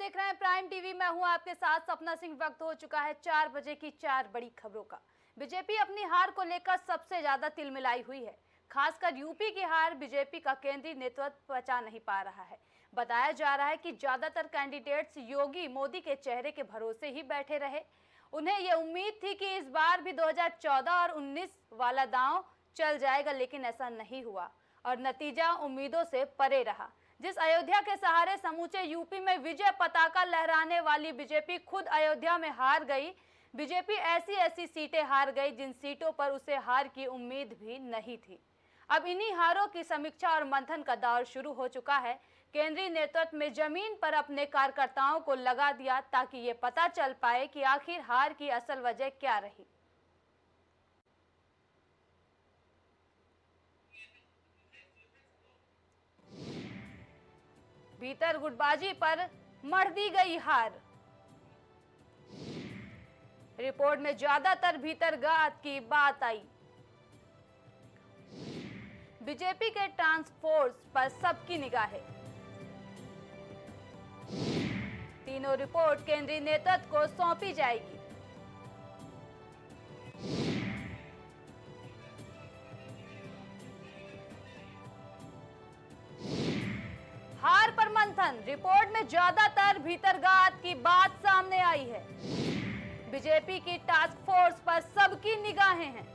देख रहे हैं प्राइम टीवी। मैं हूं आपके साथ सपना सिंह। वक्त हो चुका है 4 बजे की 4 बड़ी खबरों का। बीजेपी अपनी हार को लेकर सबसे ज्यादा तिलमिलाई हुई है। खासकर यूपी की हार बीजेपी का केंद्रीय नेतृत्व पचा नहीं पा रहा है। बताया जा रहा है कि ज्यादातर कैंडिडेट्स योगी मोदी के चेहरे के भरोसे ही बैठे रहे। उन्हें यह उम्मीद थी कि इस बार भी 2014 और 19 वाला दांव चल जाएगा, लेकिन ऐसा नहीं हुआ और नतीजा उम्मीदों से परे रहा। जिस अयोध्या के सहारे समूचे यूपी में विजय पताका लहराने वाली बीजेपी खुद अयोध्या में हार गई। बीजेपी ऐसी सीटें हार गई जिन सीटों पर उसे हार की उम्मीद भी नहीं थी। अब इन्हीं हारों की समीक्षा और मंथन का दौर शुरू हो चुका है। केंद्रीय नेतृत्व में जमीन पर अपने कार्यकर्ताओं को लगा दिया ताकि ये पता चल पाए कि आखिर हार की असल वजह क्या रही। भीतर गुटबाजी पर मढ़ दी गई हार। रिपोर्ट में ज्यादातर भीतरघात की बात आई। बीजेपी के टास्क फोर्स पर सबकी निगाहें। तीनों रिपोर्ट केंद्रीय नेतृत्व को सौंपी जाएगी। हार पर मंथन। रिपोर्ट में ज्यादातर भीतरघात की बात सामने आई है। बीजेपी की टास्क फोर्स पर सबकी निगाहें हैं।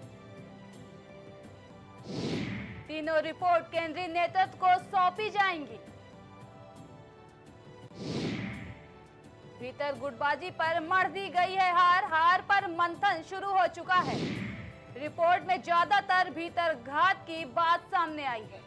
तीनों रिपोर्ट केंद्रीय नेतृत्व को सौंपी जाएंगी। भीतर गुटबाजी पर मढ़ दी गई है हार। हार पर मंथन शुरू हो चुका है। रिपोर्ट में ज्यादातर भीतरघात की बात सामने आई है।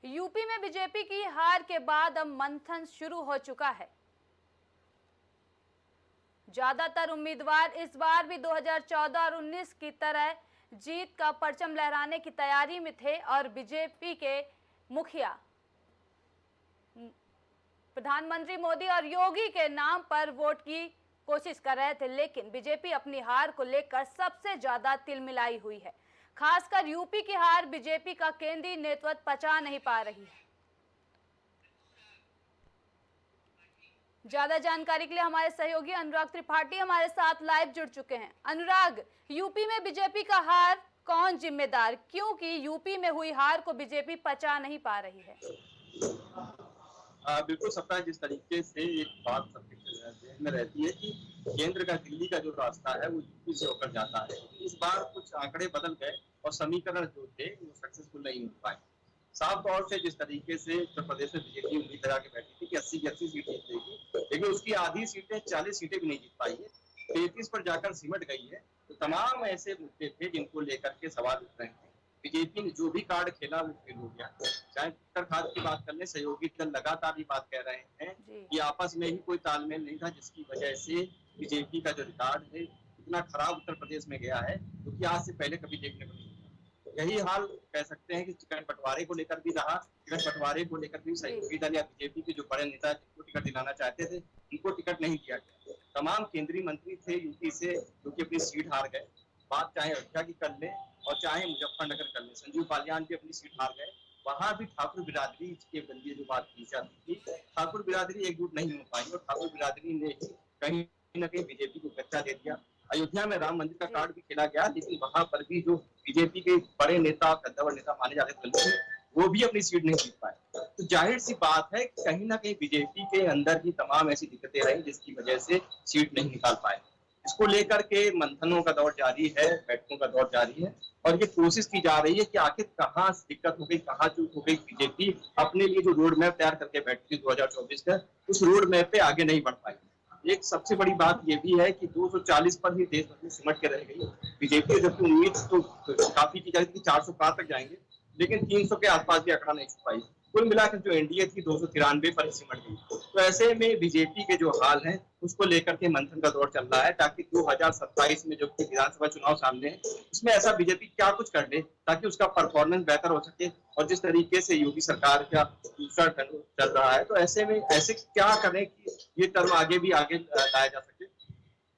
यूपी में बीजेपी की हार के बाद अब मंथन शुरू हो चुका है। ज्यादातर उम्मीदवार इस बार भी 2014 और 19 की तरह जीत का परचम लहराने की तैयारी में थे और बीजेपी के मुखिया प्रधानमंत्री मोदी और योगी के नाम पर वोट की कोशिश कर रहे थे, लेकिन बीजेपी अपनी हार को लेकर सबसे ज्यादा तिलमिलाई हुई है। खासकर यूपी की हार बीजेपी का केंद्रीय नेतृत्व पचा नहीं पा रही है। ज्यादा जानकारी के लिए हमारे सहयोगी अनुराग त्रिपाठी हमारे साथ लाइव जुड़ चुके हैं। अनुराग, यूपी में बीजेपी का हार कौन जिम्मेदार, क्योंकि यूपी में हुई हार को बीजेपी पचा नहीं पा रही है? बिल्कुल सत्ता। जिस तरीके से एक बात सबके ध्यान में रहती है कि केंद्र का दिल्ली का जो रास्ता है वो यूपी से होकर जाता है। इस बार कुछ आंकड़े बदल गए और समीकरण जो थे वो सक्सेसफुल नहीं हो पाए। साफ तौर से जिस तरीके से उत्तर प्रदेश में बीजेपी उम्मीद लगा के बैठी थी कि 80 की 80 सीट जीत लेगी, लेकिन उसकी आधी सीटें 40 सीटें भी नहीं जीत पाई है, 33 पर जाकर सिमट गई है। तो तमाम ऐसे मुद्दे थे जिनको लेकर के सवाल उठ रहे थे। बीजेपी ने जो भी कार्ड खेला वो फेल हो गया। चाहे खाद की बात कर ले, सहयोगी दल लगातार ये बात कह रहे हैं कि आपस में ही कोई तालमेल नहीं था, जिसकी वजह से बीजेपी का जो रिकॉर्ड है इतना खराब उत्तर प्रदेश में गया है जो कि आज से पहले कभी देखने को नहीं मिला। यही हाल कह सकते हैं कि टिकट बंटवारे को लेकर भी रहा। टिकट बंटवारे को लेकर भी सहयोगी दल या बीजेपी के जो बड़े नेता जिनको टिकट दिलाना चाहते थे उनको टिकट नहीं दिया गया। तमाम केंद्रीय मंत्री थे यूपी से जो कि अपनी सीट हार गए। बात चाहे अयोध्या की कर ले और चाहे मुजफ्फरनगर कर ले, संजीव बालियान भी अपनी सीट हार गए। वहां भी ठाकुर बिरादरी के बंदी जो बात की जाती थी, ठाकुर बिरादरी एकजुट नहीं हो पाई और ठाकुर बिरादरी ने कहीं न कहीं बीजेपी को कच्चा दे दिया। अयोध्या में राम मंदिर का कार्ड भी खेला गया, लेकिन वहां पर भी जो बीजेपी के बड़े नेता, कद्दावर नेता माने जाते थे वो भी अपनी सीट नहीं जीत पाए। तो जाहिर सी बात है कि कहीं ना कहीं बीजेपी के अंदर ही तमाम ऐसी दिक्कतें रही जिसकी वजह से सीट नहीं निकाल पाए। इसको लेकर के मंथनों का दौर जारी है, बैठकों का दौर जारी है और ये कोशिश की जा रही है कि आखिर कहाँ दिक्कत हो गई, कहाँ चूक हो गई। बीजेपी अपने लिए जो रोड मैप तैयार करके बैठी थी 2024 का, उस रोड मैप पे आगे नहीं बढ़ पाई। एक सबसे बड़ी बात ये भी है कि 240 पर ही देश भर में सिमट के रह गई बीजेपी। जबकि उम्मीद तो काफी की जाती थी 400 पार तक जाएंगे, लेकिन 300 के आसपास भी आंकड़ा नहीं छू पाई। कुल मिलाकर जो एनडीए थी 293 पर सिमट गई। तो ऐसे में बीजेपी के जो हाल है उसको लेकर के मंथन का दौर चल रहा है ताकि 2027 में जो विधानसभा चुनाव सामने है उसमें ऐसा बीजेपी क्या कुछ कर ले ताकि उसका परफॉर्मेंस बेहतर हो सके। और जिस तरीके से योगी सरकार का दूसरा टर्म चल रहा है, तो ऐसे में ऐसे क्या करें कि ये टर्म आगे भी आगे लाया जा सके।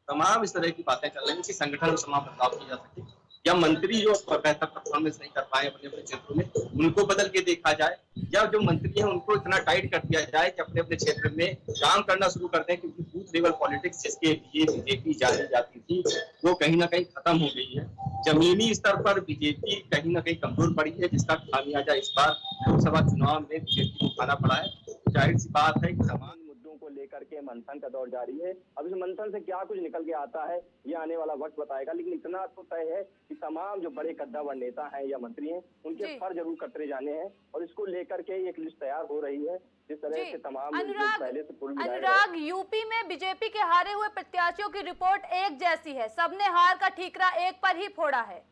तमाम इस तरह की बातें चल रही हैं कि संगठन में समा बदलाव किया जा सके, या मंत्री जो बेहतर परफॉर्मेंस नहीं कर पाए अपने अपने क्षेत्रों में उनको बदल के देखा जाए, या जो मंत्री हैं उनको इतना टाइट कर दिया जाए कि अपने अपने क्षेत्र में काम करना शुरू कर दें, क्योंकि बूथ लेवल पॉलिटिक्स जिसके लिए बीजेपी जानी जाती थी वो कहीं ना कहीं खत्म हो गई है। जमीनी स्तर पर बीजेपी कहीं ना कहीं कमजोर पड़ी है, जिसका खामियाजा इस बार लोकसभा चुनाव में बीजेपी को उठाना पड़ा है। जाहिर सी बात है कि तमाम मुद्दों को लेकर के मंथन का दौर जारी है। अब इस मंथन से क्या कुछ निकल के आता है ये आने वाला वक्त बताएगा, लेकिन इतना तो तय है कि तमाम जो बड़े कद्दावर नेता हैं या मंत्री हैं उनके जी फर जरूर कतरे जाने हैं और इसको लेकर के एक लिस्ट तैयार हो रही है, जिस तरह जी से तमाम लोग अनुराग पहले से पूर्व विधायक अनुराग यूपी में बीजेपी के हारे हुए प्रत्याशियों की रिपोर्ट एक जैसी है, सबने हार का ठीकरा एक पर ही फोड़ा है।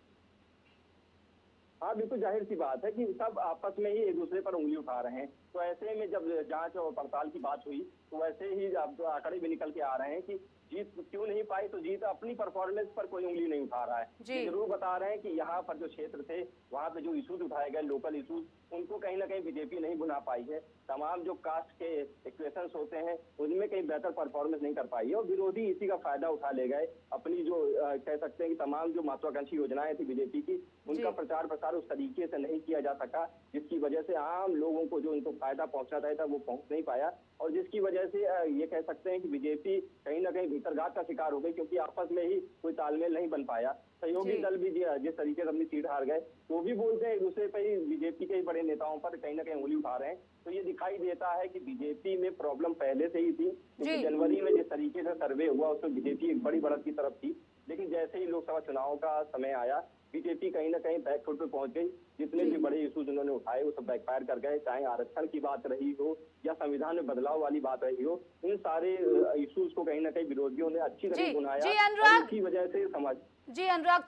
हाँ बिल्कुल जाहिर सी बात है कि सब आपस में ही एक दूसरे पर उंगली उठा रहे हैं। तो ऐसे में जब जांच और पड़ताल की बात हुई तो वैसे ही अब तो आंकड़े भी निकल के आ रहे हैं कि जीत क्यों नहीं पाई, तो जीत अपनी परफॉर्मेंस पर कोई उंगली नहीं उठा रहा है। जी जरूर बता रहे हैं कि यहाँ पर जो क्षेत्र थे वहाँ पे जो इशूज उठाए गए लोकल इशूज उनको कहीं ना कहीं बीजेपी नहीं भुना पाई है। तमाम जो कास्ट के इक्वेशंस होते हैं उनमें कहीं बेहतर परफॉर्मेंस नहीं कर पाई है और विरोधी इसी का फायदा उठा ले गए। अपनी जो कह सकते हैं कि तमाम जो महत्वाकांक्षी योजनाएं थी बीजेपी की उनका प्रचार प्रसार उस तरीके से नहीं किया जा सका, जिसकी वजह से आम लोगों को जो उनको फायदा पहुंचना चाहिए था वो पहुंच नहीं पाया और जिसकी वजह से ये कह सकते हैं कि बीजेपी कहीं ना कहीं भीतरघात का शिकार हो गई, क्योंकि आपस में ही कोई तालमेल नहीं बन पाया। सहयोगी दल भी जिस तरीके से अपनी सीट हार गए वो भी बोलते हैं एक दूसरे पर ही, बीजेपी के बड़े नेताओं पर कहीं ना कहीं उंगली उठा रहे हैं। तो ये दिखाई देता है कि बीजेपी में प्रॉब्लम पहले से ही थी, क्योंकि जनवरी में जिस तरीके से सर्वे हुआ उसमें बीजेपी एक बड़ी बढ़त की तरफ थी, लेकिन जैसे ही लोकसभा चुनाव का समय आया बीजेपी कहीं ना कहीं बैकफुट पे पहुंच गई। जितने भी बड़े इशूज उन्होंने उठाए वो सब बैकफायर कर गए, चाहे आरक्षण की बात रही हो या संविधान में बदलाव वाली बात रही हो, इन सारे इशूज को कहीं ना कहीं विरोधियों ने अच्छी तरह बुनाया और इसी वजह से समाज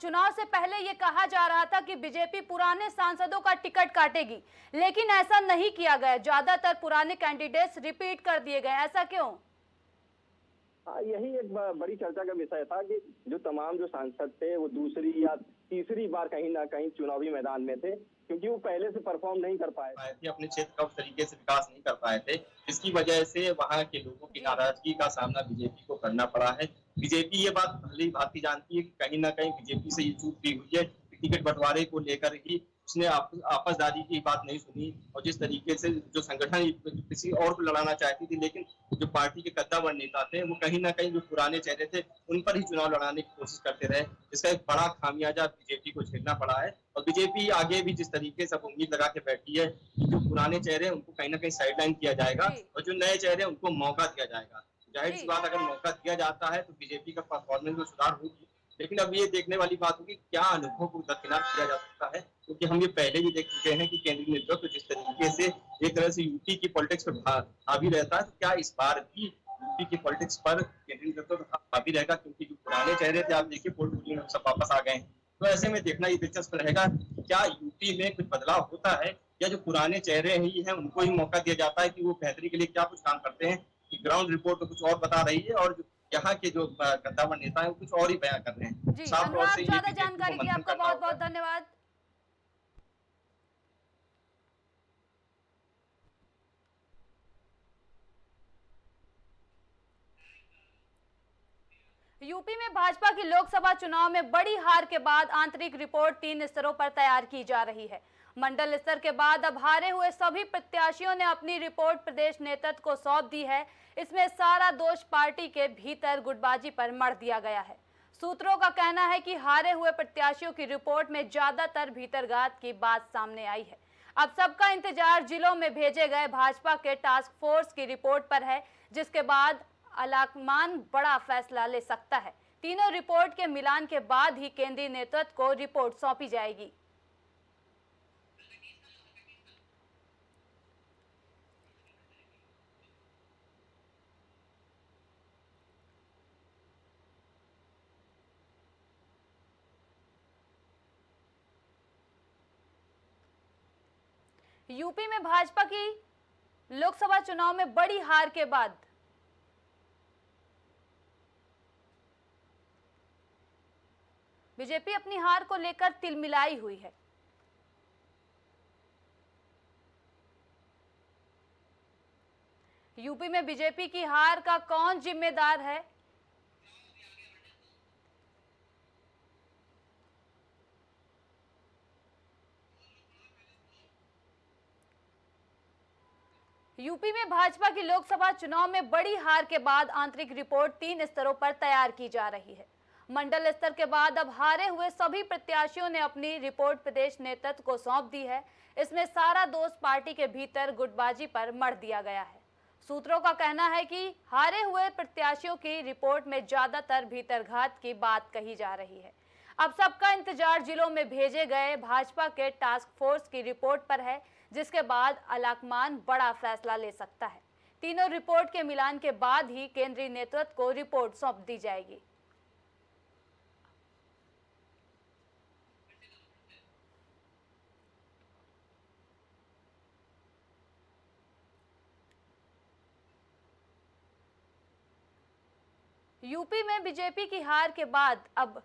चुनाव से पहले ये कहा जा रहा था कि बीजेपी पुराने सांसदों का टिकट काटेगी, लेकिन ऐसा नहीं किया गया। ज्यादातर पुराने कैंडिडेट्स रिपीट कर दिए गए, ऐसा क्यों? हाँ यही एक बड़ी चर्चा का विषय था कि जो तमाम जो सांसद थे वो दूसरी या तीसरी बार कहीं ना कहीं चुनावी मैदान में थे, क्योंकि वो पहले से परफॉर्म नहीं कर पाए थे, अपने क्षेत्र का उस तरीके से विकास नहीं कर पाए थे, जिसकी वजह से वहां के लोगों की नाराजगी का सामना बीजेपी को करना पड़ा है। बीजेपी ये बात भली भांति जानती है कि कहीं ना कहीं बीजेपी से ये चूक भी हुई है। टिकट बंटवारे को लेकर ही उसने आपसदारी की बात नहीं सुनी और जिस तरीके से जो संगठन किसी और को लड़ाना चाहती थी, लेकिन जो पार्टी के कद्दावर नेता थे वो कहीं ना कहीं जो पुराने चेहरे थे उन पर ही चुनाव लड़ाने की कोशिश करते रहे, जिसका एक बड़ा खामियाजा बीजेपी को झेलना पड़ा है। और बीजेपी आगे भी जिस तरीके से उम्मीद लगा के बैठी है कि जो पुराने चेहरे हैं उनको कहीं ना कहीं साइडलाइन किया जाएगा और जो नए चेहरे हैं उनको मौका दिया जाएगा। जाहिर सी बात, अगर मौका दिया जाता है तो बीजेपी का परफॉर्मेंस में सुधार होगी, लेकिन अब ये देखने वाली बात होगी क्या अनुभव को दरकिनार किया जा सकता है, क्योंकि हम ये पहले भी देख चुके हैं कि केंद्रीय नेतृत्व जिस तरीके से एक तरह से यूपी की पॉलिटिक्स पर हावी रहता है, तो क्या इस बार भी यूपी की पॉलिटिक्स पर केंद्रीय नेतृत्व हावी रहेगा, क्योंकि जो पुराने चेहरे थे आप देखिए पोर्टफोलियो में सब वापस आ गए। तो ऐसे में देखना ये दिलचस्प रहेगा क्या यूपी में कुछ बदलाव होता है या जो पुराने चेहरे ही हैं उनको ही मौका दिया जाता है कि वो बेहतरी के लिए क्या कुछ काम करते हैं। कि ग्राउंड रिपोर्ट तो कुछ और बता रही है और यहाँ के जो कद्दावर नेता है वो कुछ और ही बयां कर रहे हैं। साफ तौर से ये ज्यादा बीजेपी जानकारी को के लिए मंथन आपका करना बहुत बहुत होगा। धन्यवाद। यूपी में भाजपा की लोकसभा चुनाव में बड़ी हार के बाद आंतरिक रिपोर्ट 3 स्तरों पर तैयार की जा रही है। मंडल स्तर के बाद अब हारे हुए सभी प्रत्याशियों ने अपनी रिपोर्ट प्रदेश नेतृत्व को सौंप दी है। इसमें सारा दोष पार्टी के भीतर गुटबाजी पर मढ़ दिया गया है। सूत्रों का कहना है कि हारे हुए प्रत्याशियों की रिपोर्ट में ज्यादातर भीतरघात की बात सामने आई है। अब सबका इंतजार जिलों में भेजे गए भाजपा के टास्क फोर्स की रिपोर्ट पर है, जिसके बाद आलाकमान बड़ा फैसला ले सकता है। तीनों रिपोर्ट के मिलान के बाद ही केंद्रीय नेतृत्व को रिपोर्ट सौंपी जाएगी। यूपी में भाजपा की लोकसभा चुनाव में बड़ी हार के बाद बीजेपी अपनी हार को लेकर तिलमिलाई हुई है। यूपी में बीजेपी की हार का कौन जिम्मेदार है, यूपी में भाजपा की लोकसभा चुनाव में बड़ी हार के बाद आंतरिक रिपोर्ट 3 स्तरों पर तैयार की जा रही है। मंडल स्तर के बाद अब हारे हुए सभी प्रत्याशियों ने अपनी रिपोर्ट प्रदेश नेतृत्व को सौंप दी है। इसमें सारा दोष पार्टी के भीतर गुटबाजी पर मढ़ दिया गया है। सूत्रों का कहना है कि हारे हुए प्रत्याशियों की रिपोर्ट में ज्यादातर भीतरघात की बात कही जा रही है। अब सबका इंतजार जिलों में भेजे गए भाजपा के टास्क फोर्स की रिपोर्ट पर है, जिसके बाद अलाकमान बड़ा फैसला ले सकता है। तीनों रिपोर्ट के मिलान के बाद ही केंद्रीय नेतृत्व को रिपोर्ट सौंप दी जाएगी। यूपी में बीजेपी की हार के बाद अब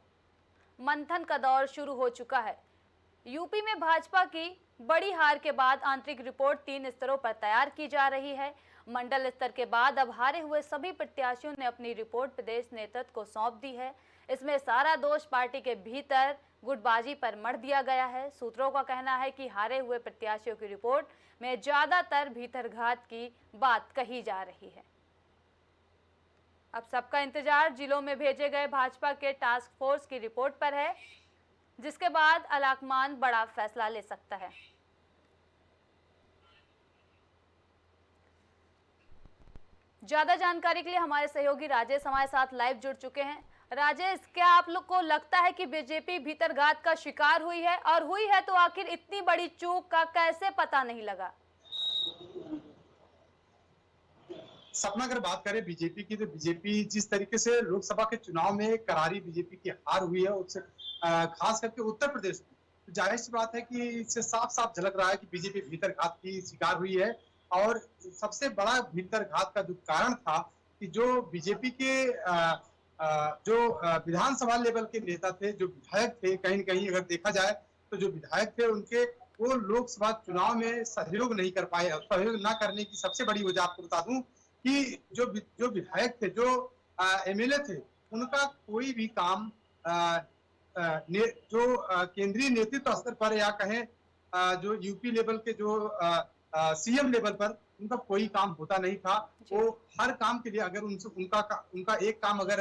मंथन का दौर शुरू हो चुका है। यूपी में भाजपा की बड़ी हार के बाद आंतरिक रिपोर्ट 3 स्तरों पर तैयार की जा रही है। मंडल स्तर के बाद अब हारे हुए सभी प्रत्याशियों ने अपनी रिपोर्ट प्रदेश नेतृत्व को सौंप दी है। इसमें सारा दोष पार्टी के भीतर गुटबाजी पर मढ़ दिया गया है। सूत्रों का कहना है कि हारे हुए प्रत्याशियों की रिपोर्ट में ज्यादातर भीतरघात की बात कही जा रही है। अब सबका इंतजार जिलों में भेजे गए भाजपा के टास्क फोर्स की रिपोर्ट पर है, जिसके बाद अलाकमान बड़ा फैसला ले सकता है। ज्यादा जानकारी के लिए हमारे सहयोगी राजेश हमारे साथ लाइव जुड़ चुके हैं। राजेश, क्या आप लोग को लगता है कि बीजेपी भीतरघात का शिकार हुई है, और हुई है तो आखिर इतनी बड़ी चूक का कैसे पता नहीं लगा? सपना, अगर बात करें बीजेपी की, तो बीजेपी जिस तरीके से लोकसभा के चुनाव में करारी बीजेपी की हार हुई है, उससे खास करके उत्तर प्रदेश में, तो जाहिर सी बात है कि इससे साफ साफ झलक रहा है कि बीजेपी भीतरघात की शिकार हुई है। और सबसे बड़ा भीतरघात का जो कारण था कि जो बीजेपी के जो विधानसभा लेवल के नेता थे, जो विधायक थे, कहीं न कहीं अगर देखा जाए तो जो विधायक थे उनके वो लोकसभा चुनाव में सहयोग नहीं कर पाए। सहयोग न करने की सबसे बड़ी वजह आपको बता दूं कि जो विधायक थे, जो एमएलए थे, उनका कोई भी काम जो केंद्रीय नेतृत्व स्तर पर या कहें जो यूपी लेवल के जो सीएम लेवल पर उनका कोई काम होता नहीं था। वो हर काम के लिए अगर उनका एक काम अगर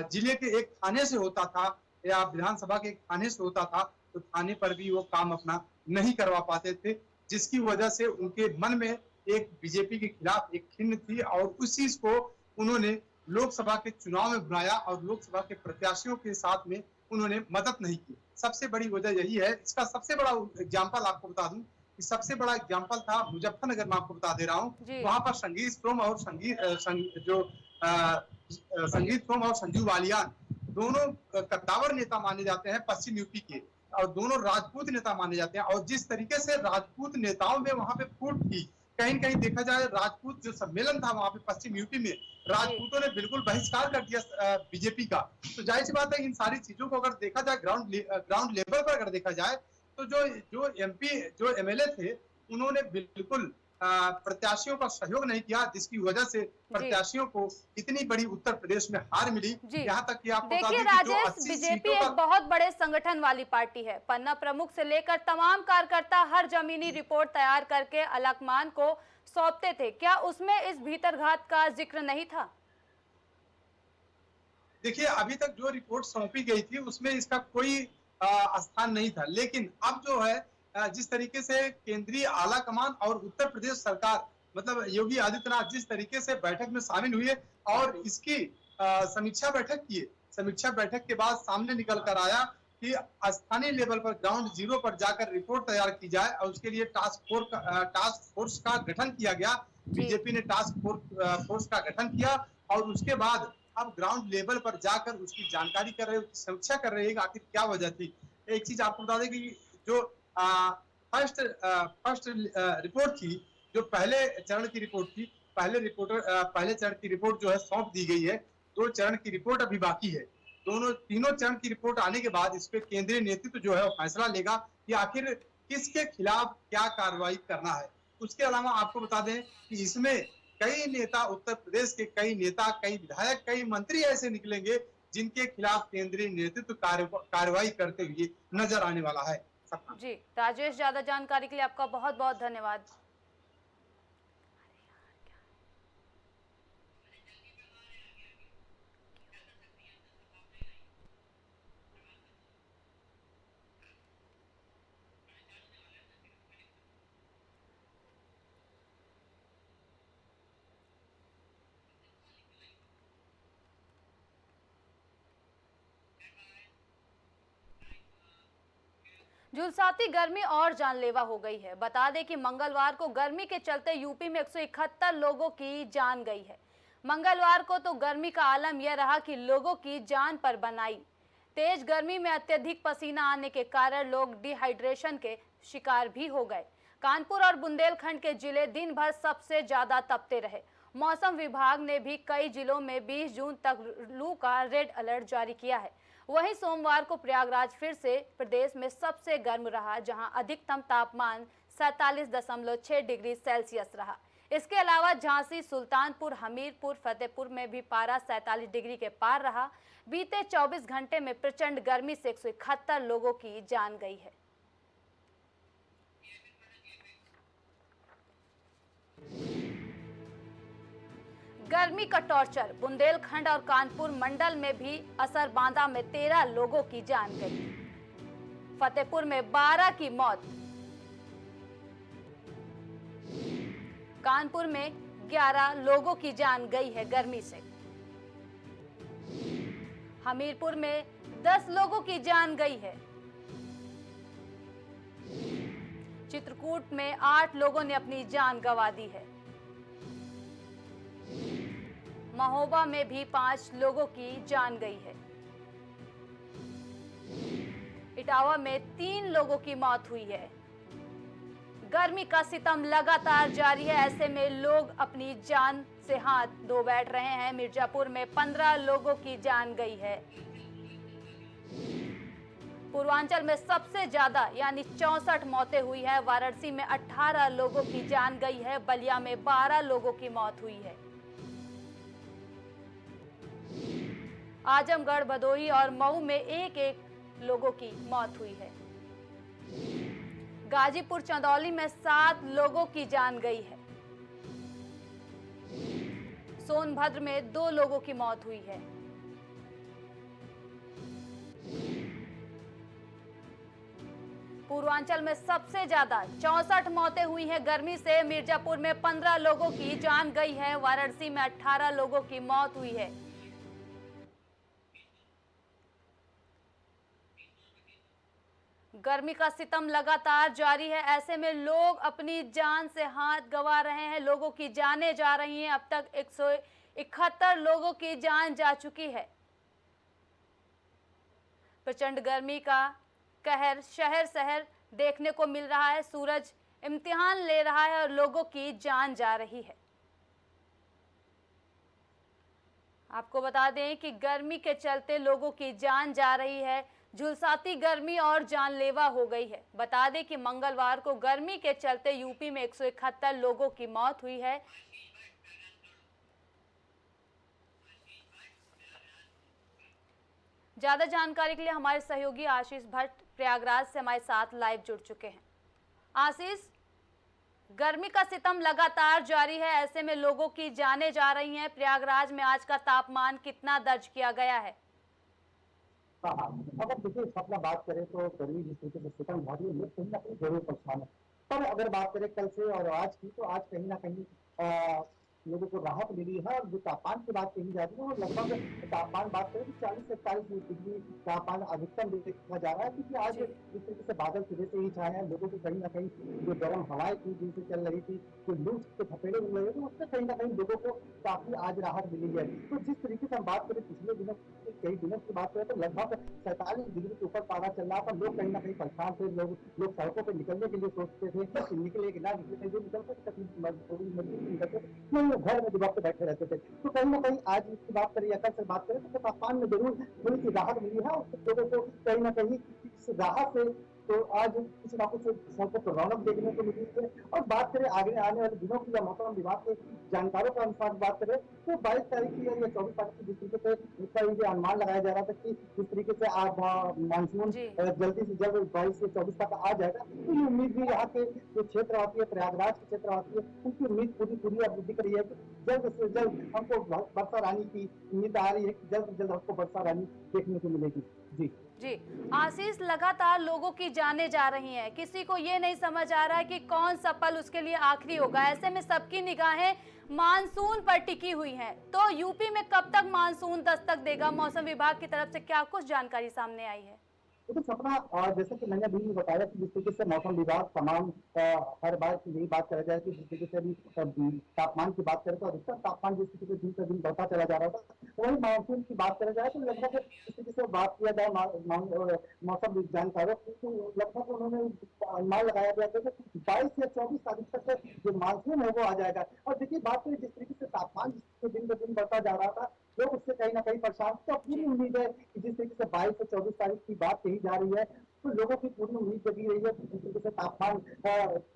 जिले के एक थाने से होता था या विधानसभा के एक थाने से होता था, तो थाने पर भी वो काम अपना नहीं करवा पाते थे, जिसकी वजह से उनके मन में एक बीजेपी के खिलाफ एक खिन्न थी। और उस चीज को उन्होंने लोकसभा के चुनाव में बुलाया और लोकसभा के प्रत्याशियों के साथ में उन्होंने मदद नहीं की। सबसे बड़ी वजह यही है। इसका सबसे बड़ा एग्जाम्पल आपको बता दूं कि सबसे बड़ा एग्जाम्पल था मुजफ्फरनगर में, आपको बता दे रहा हूँ। वहां पर संगीत सोम और संगीत सोम और संजू बालियान दोनों कद्दावर नेता माने जाते हैं पश्चिम यूपी के, और दोनों राजपूत नेता माने जाते हैं। और जिस तरीके से राजपूत नेताओं में वहां पे फूट थी, कहीं न कहीं देखा जाए राजपूत जो सम्मेलन था वहां पे पश्चिम यूपी में, राजपूतों ने बिल्कुल बहिष्कार कर दिया बीजेपी का। तो जाहिर सी बात है इन सारी चीजों को अगर देखा जाए ग्राउंड लेवल पर अगर देखा जाए, तो जो एमएलए थे उन्होंने बिल्कुल प्रत्याशियों का सहयोग नहीं किया, जिसकी वजह से प्रत्याशियों को इतनी बड़ी उत्तर प्रदेश में हार मिली। यहाँ तक कि आपको देखिए राजेश, बीजेपी एक बहुत बड़े संगठन वाली पार्टी है। पन्ना प्रमुख से लेकर तमाम कार्यकर्ता हर जमीनी रिपोर्ट तैयार करके अलाकमान को सौंपते थे। क्या उसमें इस भीतरघात का जिक्र नहीं था? देखिए, अभी तक जो रिपोर्ट सौंपी गई थी उसमें इसका कोई स्थान नहीं था। लेकिन अब जो है जिस तरीके से केंद्रीय आला कमान और उत्तर प्रदेश सरकार, मतलब योगी आदित्यनाथ जिस तरीके से बैठक में शामिल हुए और इसकी समीक्षा बैठक की, समीक्षा बैठक के बाद सामने निकल कर आया कि स्थानीय लेवल पर ग्राउंड जीरो पर जाकर रिपोर्ट तैयार की जाए, और उसके लिए टास्क फोर्स का गठन किया गया। बीजेपी ने टास्क फोर्स का गठन किया और उसके बाद अब ग्राउंड लेवल पर जाकर उसकी जानकारी कर रहे हैं, समीक्षा कर रहे हैं कि आखिर क्या वजह थी। एक चीज आपको बता दें कि जो फर्स्ट रिपोर्ट थी, जो पहले चरण की रिपोर्ट थी, पहले चरण की रिपोर्ट जो है सौंप दी गई है। 2 चरण की रिपोर्ट अभी बाकी है। तीनों चरण की रिपोर्ट आने के बाद इस पे केंद्रीय नेतृत्व जो है वो फैसला लेगा कि आखिर किसके खिलाफ क्या कार्रवाई करना है। उसके अलावा आपको बता दें कि इसमें कई नेता, उत्तर प्रदेश के कई नेता, कई विधायक, कई मंत्री ऐसे निकलेंगे जिनके खिलाफ केंद्रीय नेतृत्व कार्रवाई करते हुए नजर आने वाला है। जी राजेश, ज्यादा जानकारी के लिए आपका बहुत बहुत धन्यवाद। झुलसाती गर्मी और जानलेवा हो गई है। बता दें कि मंगलवार को गर्मी के चलते यूपी में 171 लोगों की जान गई है। मंगलवार को तो गर्मी का आलम यह रहा कि लोगों की जान पर बनाई। तेज गर्मी में अत्यधिक पसीना आने के कारण लोग डिहाइड्रेशन के शिकार भी हो गए। कानपुर और बुंदेलखंड के जिले दिन भर सबसे ज्यादा तपते रहे। मौसम विभाग ने भी कई जिलों में 20 जून तक लू का रेड अलर्ट जारी किया है। वहीं सोमवार को प्रयागराज फिर से प्रदेश में सबसे गर्म रहा, जहां अधिकतम तापमान 47.6 डिग्री सेल्सियस रहा। इसके अलावा झांसी, सुल्तानपुर, हमीरपुर, फतेहपुर में भी पारा 47 डिग्री के पार रहा। बीते 24 घंटे में प्रचंड गर्मी से 171 लोगों की जान गई है। गर्मी का टॉर्चर, बुंदेलखंड और कानपुर मंडल में भी असर बांदा में 13 लोगों की जान गई। फतेहपुर में 12 की मौत, कानपुर में 11 लोगों की जान गई है गर्मी से। हमीरपुर में 10 लोगों की जान गई है। चित्रकूट में 8 लोगों ने अपनी जान गंवा दी है। महोबा में भी 5 लोगों की जान गई है। इटावा में 3 लोगों की मौत हुई है। गर्मी का सितम लगातार जारी है, ऐसे में लोग अपनी जान से हाथ धो बैठ रहे हैं। मिर्जापुर में 15 लोगों की जान गई है। पूर्वांचल में सबसे ज्यादा यानी 64 मौतें हुई है। वाराणसी में 18 लोगों की जान गई है। बलिया में 12 लोगों की मौत हुई है। आजमगढ़, भदोही और मऊ में 1-1 लोगों की मौत हुई है। गाजीपुर, चंदौली में 7 लोगों की जान गई है। सोनभद्र में 2 लोगों की मौत हुई है। पूर्वांचल में सबसे ज्यादा 64 मौतें हुई हैं गर्मी से। मिर्जापुर में 15 लोगों की जान गई है। वाराणसी में 18 लोगों की मौत हुई है। गर्मी का सितम लगातार जारी है, ऐसे में लोग अपनी जान से हाथ गंवा रहे हैं। लोगों की जानें जा रही हैं। अब तक 171 लोगों की जान जा चुकी है। प्रचंड गर्मी का कहर शहर शहर देखने को मिल रहा है। सूरज इम्तिहान ले रहा है और लोगों की जान जा रही है। आपको बता दें कि गर्मी के चलते लोगों की जान जा रही है। झुलसाती गर्मी और जानलेवा हो गई है। बता दें कि मंगलवार को गर्मी के चलते यूपी में 171 लोगों की मौत हुई है। ज्यादा जानकारी के लिए हमारे सहयोगी आशीष भट्ट प्रयागराज से हमारे साथ लाइव जुड़ चुके हैं। आशीष, गर्मी का सितम लगातार जारी है, ऐसे में लोगों की जानें जा रही हैं। प्रयागराज में आज का तापमान कितना दर्ज किया गया है? हाँ, अगर देखिए अपना बात करें तो गर्मी जिस तरीके से सितम भारी है, लोग कहीं ना कहीं जरूर परेशान है। पर अगर बात करें कल से और आज की, तो आज कहीं ना कहीं लोगों को राहत मिली है। और जो तापमान की बात कही जा रही है वो लगभग तापमान बात करें तो 40 से 41 डिग्री तापमान अधिकतम देखा जा रहा है, क्योंकि आज जिस तरीके से बादल सुबह से ही छाए हैं, लोगों को कहीं ना कहीं जो गर्म हवाएं थी जिनसे चल रही थी, जो लू के थपेड़े मिल रहे थे, उससे कहीं ना कहीं लोगों को काफी आज राहत मिली है। तो जिस तरीके से हम बात करें पिछले दिनों कई दिनों की बात करें तो लगभग 47 डिग्री के ऊपर पारा चल रहा था। लोग कहीं ना कहीं परेशान थे। लोग सड़कों पर निकलने के लिए सोचते थे कि निकले कि ना निकले, जो निकलते थे घर में वक्त बैठे रहते थे। तो कहीं ना कहीं आज इसकी बात करें या कल से बात करें तो तापमान में जरूर थोड़ी सी राहत मिली है। और लोगों को कहीं ना कहीं इस राहत से तो आज कुछ ना कुछ सड़कों पर रौनक देखने को मिली है। और बात करें आगे आने वाले दिनों की या मौसम विभाग के जानकारों के अनुसार बात करें तो 22 तारीख की या 24 तारीख की जिस तरीके से इसका ये अनुमान लगाया जा रहा था कि जिस तरीके से आज मानसून जल्दी से जल्द 22 से 24 तक आ जाएगा, तो ये उम्मीद भी यहाँ के जो क्षेत्र आती है, प्रयागराज के क्षेत्र आती है, उनकी उम्मीद पूरी अब दिख रही है कि जल्द से जल्द हमको वर्षा रानी की उम्मीद आ रही है कि जल्द से जल्द हमको वर्षा रानी देखने को मिलेगी। जी आशीष, लगातार लोगों की जाने जा रही हैं, किसी को ये नहीं समझ आ रहा है कि कौन सा पल उसके लिए आखिरी होगा। ऐसे में सबकी निगाहें मानसून पर टिकी हुई हैं। तो यूपी में कब तक मानसून दस्तक देगा? मौसम विभाग की तरफ से क्या कुछ जानकारी सामने आई है? लेकिन सपना जैसे कि मैंने अभी बताया कि जिस तरीके से मौसम विभाग तमाम हर बार यही बात करा जाए कि जिस तरीके से अभी तापमान की बात करें तो अधिकतम तापमान जिस तरीके से दिन से दिन बढ़ता चला जा रहा था, वही मानसून की बात करा जाए तो लगभग जिस तरीके से बात किया जाए मौसम जानकारों की, तो लगभग उन्होंने अनुमान लगाया गया था कि 22 या 24 तारीख तक जो मानसून है वो आ जाएगा। और देखिए बात करें जिस तरीके से तापमान दिन ब दिन बढ़ता जा रहा था, लोग उससे कहीं ना कहीं परेशान, तो पूरी उम्मीद है कि जिस तरीके से 22 से 24 तारीख की बात कही जा रही है, तो लोगों की पूरी उम्मीद जगी रही है जिस तरीके से तापमान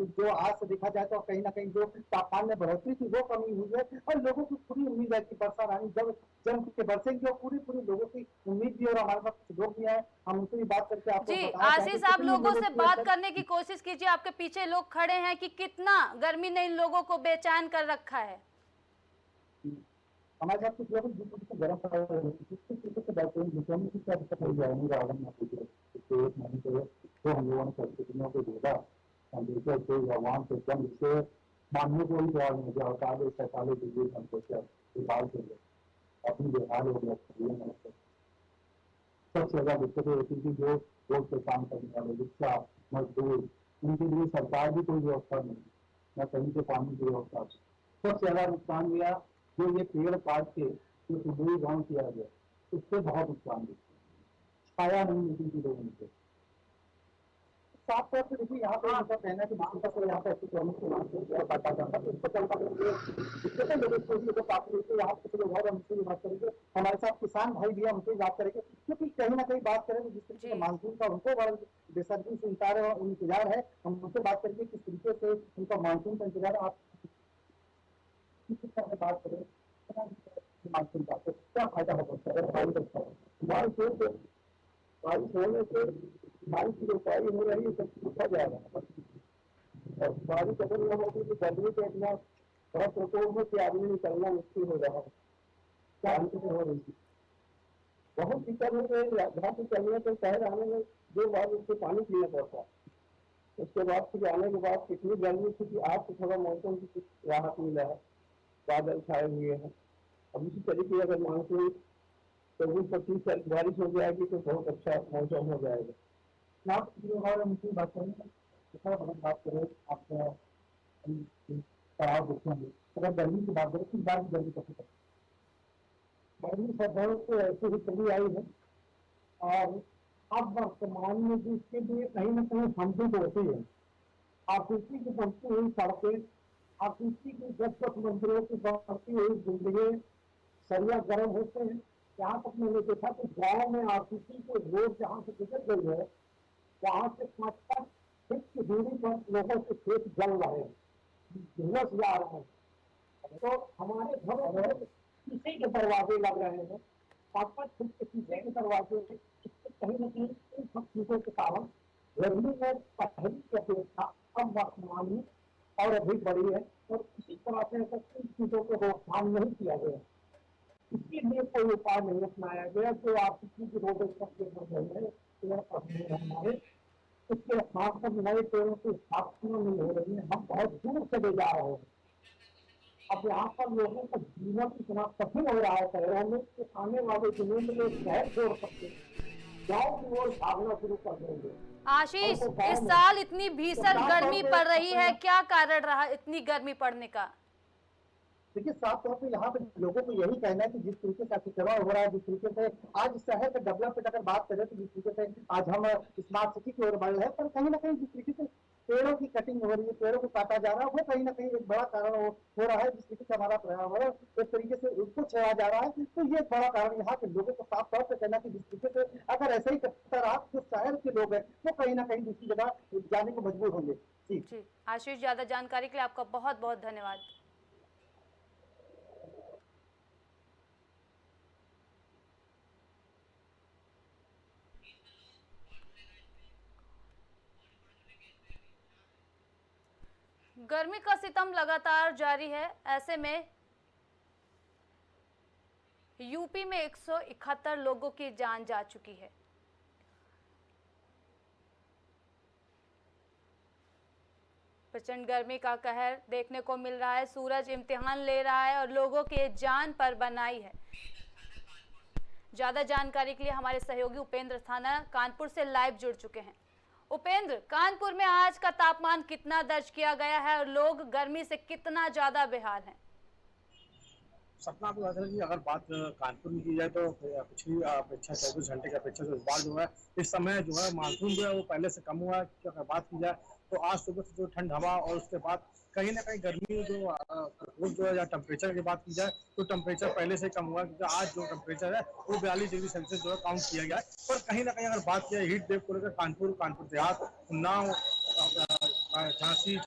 जो आज से देखा जाए तो कहीं ना कहीं जो तापमान में बढ़ोतरी थी वो कमी हुई है, और लोगों की पूरी उम्मीद है कि वर्षा रानी जब जम के बरसेंगी, और पूरी पूरी लोगों की उम्मीद भी। और हमारे पास कुछ लोग भी हैं, हम उनसे भी बात करके आपको जी बताना आशीष, चाहेंगे आप लोगों से बात करने की कोशिश कीजिए, आपके पीछे लोग खड़े हैं कि कितना गर्मी ने इन लोगों को बेचैन कर रखा है। हमारे साथ कुछ लोग जिस तरीके से गर्म पड़ा हुआ है, जिस तरीके से बैठे हैं, जिसमें की क्या दिक्कत हो जाएगी रावण में पूछ रहे तो एक महीने से तो हम लोगों ने परिस्थितियों को जोड़ा, देखा तो भगवान से एकदम इससे मानने को ही तैयार नहीं किया, 45 डिग्री टेम्परेचर बाहर के लिए अपनी बेहाल हो गया। सबसे ज्यादा दिक्कत होती थी जो रोड पे काम करने वाले रिक्शा मजदूर, उनके लिए सरकार भी कोई व्यवस्था नहीं, न कहीं से पानी की व्यवस्था। सबसे ज्यादा नुकसान हुआ जो ये पेड़ काट के जो सुधरी गाँव किया गया, उससे बहुत नुकसान हुआ, छाया नहीं मिलती थी लोगों से। साफ तौर पर देखिए यहाँ पे उनका कहना है कि यहाँ पे ऐसी बांटा जाता है, इसको चलता जितने लोगों को काफी यहाँ कुछ लोग और हमसे बात करेंगे, हमारे साथ किसान भाई भी हमसे बात करेंगे, क्योंकि कहीं ना कहीं बात करें तो जिस तरीके से मानसून का उनको बड़ा बेसब्री से इंतजार है, हम उनसे बात करेंगे किस तरीके से उनका मानसून का इंतजार। आप बात करें मानसून का तो क्या फायदा हो सकता है? बारिश होने से बारिश की रोपाई हो रही है, सब सूखा जाएगा, और बारिश अगर न होगी तो गर्मी के इतना बहुत प्रकोप में कि आदमी निकलना मुश्किल हो रहा है, शांति से हो रही है, बहुत दिक्कत हो गई। घर से चलने के शहर आने में 2 बार उससे पानी पीना पड़ता, उसके बाद फिर आने के बाद कितनी गर्मी थी कि आज तो थोड़ा मौसम की कुछ राहत मिला है, बादल छाए हुए हैं। अब इसी तरीके अगर मानसून 24-25 बारिश हो जाएगी तो बहुत अच्छा मौसम हो जाएगा। आप और उनकी बात करें बात करें आपका देखेंगे, अगर गर्मी की बात करें किस बार की गर्मी कैसे करें? गर्मी सर्दियों से ऐसे ही चली आई है, और अब वर्तमान में भी इसके लिए कहीं ना कहीं हम भी होती है। आपूर्ति की बढ़ती हुई सड़कें, आपूर्ति की जब मंदिरों की बढ़ती हुई बिल्डिंगें, सरिया गर्म होते हैं। यहाँ तक मैंने देखा कि गाँव में आरसीसी के रोड जहाँ से गुजर गई है, वहाँ से 5-5 फीट की दूरी पर लोगों के खेत जल रहे हैं, झुलस जा रहे हैं। तो हमारे घरों में शीशे के दरवाजे लग रहे हैं, 5-5 फीट के शीशे के दरवाजे, कहीं न कहीं इन सब चीजों के कारण गर्मी में पहली की अपेक्षा अब वर्तमान में और अधिक बढ़ी है, और इसी तरह से इन चीजों को रोकथाम नहीं किया गया, इसके लिए कोई उपाय नहीं अपनाया गया। जो आरसीसी की रोड है उसके साथ साथ नए पेड़ों की स्थापना नहीं हो रही है, हम बहुत दूर चले जा रहे हैं। अब यहाँ पर लोगों का जीवन इतना कठिन हो रहा है शहरों में कि आने वाले दिनों में लोग शहर छोड़ सकते हैं, गाँव की ओर भागना शुरू कर देंगे। आशीष, इस साल इतनी भीषण गर्मी पड़ रही है, क्या कारण रहा इतनी गर्मी पड़ने का? देखिए साफ तौर पर यहाँ पे लोगों को यही कहना है कि जिस तरीके से अतिक्रमण हो रहा है, जिस तरीके से आज शहर का डेवलपमेंट अगर बात करें तो जिस तरीके से आज हम स्मार्ट सिटी की ओर बढ़ रहे हैं, पर कहीं ना कहीं जिस तरीके से पेड़ों की कटिंग हो रही है, पेड़ों को काटा जा रहा है, वो कहीं ना कहीं एक बड़ा कारण हो रहा है। जिस तरीके से हमारा पर्यावरण एक तरीके से उसको छेड़ा जा रहा है, तो ये बड़ा कारण यहाँ के लोगों को साफ तौर पर कहना कि जिस तरीके से अगर ऐसे ही करता रहा तो शहर के लोग हैं वो कहीं ना कहीं दूसरी जगह जाने को मजबूर होंगे। जी आशीष, ज्यादा जानकारी के लिए आपका बहुत बहुत धन्यवाद। गर्मी का सितम लगातार जारी है, ऐसे में यूपी में 171 लोगों की जान जा चुकी है। प्रचंड गर्मी का कहर देखने को मिल रहा है, सूरज इम्तिहान ले रहा है और लोगों के जान पर बनाई है। ज्यादा जानकारी के लिए हमारे सहयोगी उपेंद्र थाना कानपुर से लाइव जुड़ चुके हैं। उपेंद्र, कानपुर में आज का तापमान कितना दर्ज किया गया है और लोग गर्मी से कितना ज्यादा बेहाल हैं? सपना आपको बता दें कि अगर बात कानपुर में की जाए तो पिछली अपेक्षा 24 घंटे की अपेक्षा से इस बार जो है इस समय जो है मानसून जो है वो पहले से कम हुआ है। अगर बात की जाए तो आज सुबह से जो ठंड हवा और उसके बाद कहीं ना कहीं गर्मी जो है या टेम्परेचर की बात की जाए तो टेम्परेचर पहले से कम हुआ है, क्योंकि आज जो टेम्परेचर है वो 42 डिग्री सेल्सियस जो है काउंट किया गया है। पर कहीं ना कहीं अगर बात की जाए हीट वेव को लेकर कानपुर देहात, उन्नाव, झांसी,